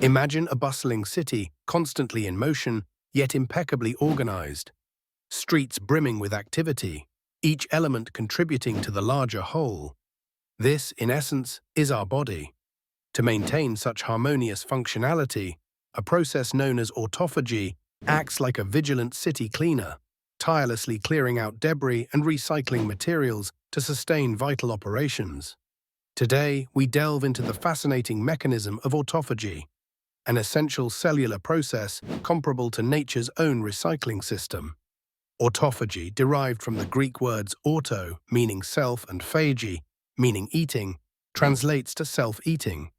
Imagine a bustling city, constantly in motion, yet impeccably organized. Streets brimming with activity, each element contributing to the larger whole. This, in essence, is our body. To maintain such harmonious functionality, a process known as autophagy acts like a vigilant city cleaner, tirelessly clearing out debris and recycling materials to sustain vital operations. Today, we delve into the fascinating mechanism of autophagy, an essential cellular process comparable to nature's own recycling system. Autophagy, derived from the Greek words auto, meaning self, and phagi, meaning eating, translates to self-eating.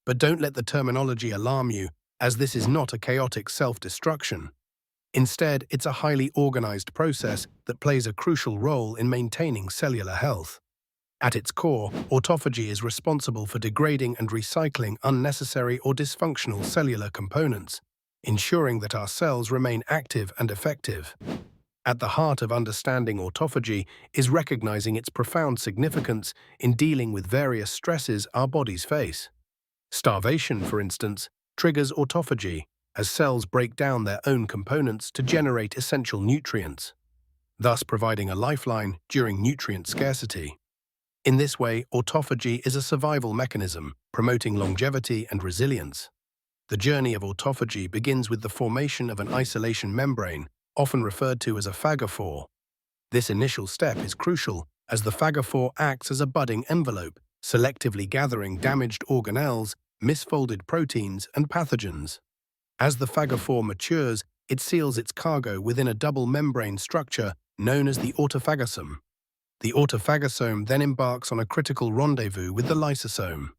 But don't let the terminology alarm you, as this is not a chaotic self-destruction. Instead, it's a highly organized process that plays a crucial role in maintaining cellular health. At its core, autophagy is responsible for degrading and recycling unnecessary or dysfunctional cellular components, ensuring that our cells remain active and effective. At the heart of understanding autophagy is recognizing its profound significance in dealing with various stresses our bodies face. Starvation, for instance, triggers autophagy, as cells break down their own components to generate essential nutrients, thus providing a lifeline during nutrient scarcity. In this way, autophagy is a survival mechanism, promoting longevity and resilience. The journey of autophagy begins with the formation of an isolation membrane, often referred to as a phagophore. This initial step is crucial, as the phagophore acts as a budding envelope, selectively gathering damaged organelles, misfolded proteins, and pathogens. As the phagophore matures, it seals its cargo within a double membrane structure known as the autophagosome. The autophagosome then embarks on a critical rendezvous with the lysosome.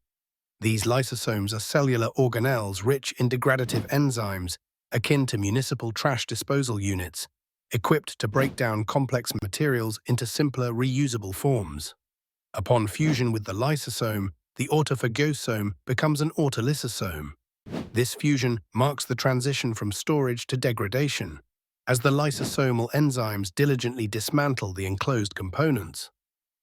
These lysosomes are cellular organelles rich in degradative enzymes, akin to municipal trash disposal units, equipped to break down complex materials into simpler, reusable forms. Upon fusion with the lysosome, the autophagosome becomes an autolysosome. This fusion marks the transition from storage to degradation, as the lysosomal enzymes diligently dismantle the enclosed components.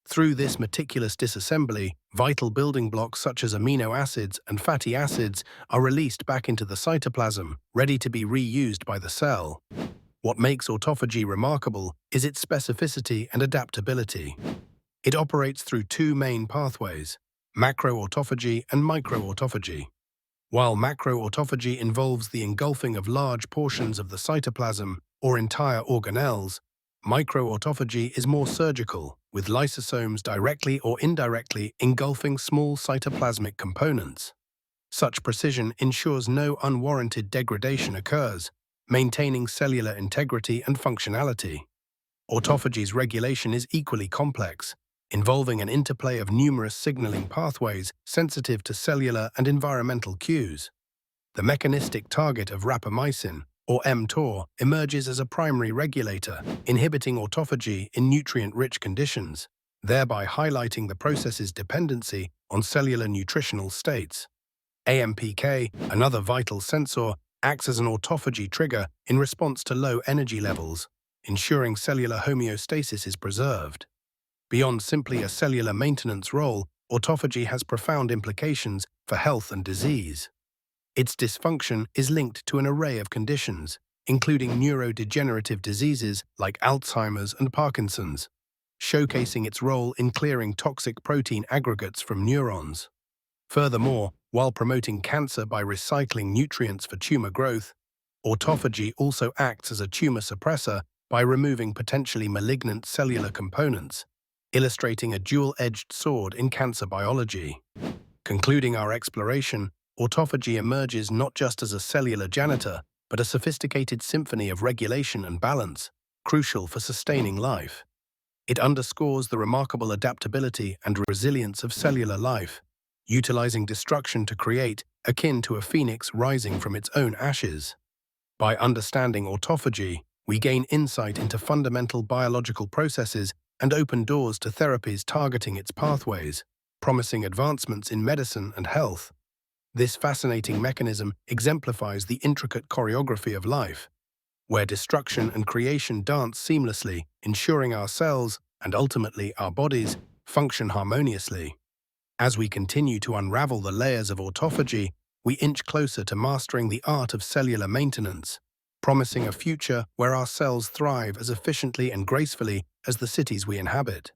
Through this meticulous disassembly, vital building blocks such as amino acids and fatty acids are released back into the cytoplasm, ready to be reused by the cell. What makes autophagy remarkable is its specificity and adaptability. It operates through two main pathways: macroautophagy and microautophagy. While macroautophagy involves the engulfing of large portions of the cytoplasm or entire organelles, microautophagy is more surgical, with lysosomes directly or indirectly engulfing small cytoplasmic components. Such precision ensures no unwarranted degradation occurs, maintaining cellular integrity and functionality. Autophagy's regulation is equally complex, involving an interplay of numerous signaling pathways sensitive to cellular and environmental cues. The mechanistic target of rapamycin, or mTOR, emerges as a primary regulator, inhibiting autophagy in nutrient-rich conditions, thereby highlighting the process's dependency on cellular nutritional states. AMPK, another vital sensor, acts as an autophagy trigger in response to low energy levels, ensuring cellular homeostasis is preserved. Beyond simply a cellular maintenance role, autophagy has profound implications for health and disease. Its dysfunction is linked to an array of conditions, including neurodegenerative diseases like Alzheimer's and Parkinson's, showcasing its role in clearing toxic protein aggregates from neurons. Furthermore, while promoting cancer by recycling nutrients for tumor growth, autophagy also acts as a tumor suppressor by removing potentially malignant cellular components, illustrating a dual-edged sword in cancer biology. Concluding our exploration, autophagy emerges not just as a cellular janitor, but a sophisticated symphony of regulation and balance, crucial for sustaining life. It underscores the remarkable adaptability and resilience of cellular life, utilizing destruction to create, akin to a phoenix rising from its own ashes. By understanding autophagy, we gain insight into fundamental biological processes and open doors to therapies targeting its pathways, promising advancements in medicine and health. This fascinating mechanism exemplifies the intricate choreography of life, where destruction and creation dance seamlessly, ensuring our cells, and ultimately our bodies, function harmoniously. As we continue to unravel the layers of autophagy, we inch closer to mastering the art of cellular maintenance, promising a future where our cells thrive as efficiently and gracefully as the cities we inhabit.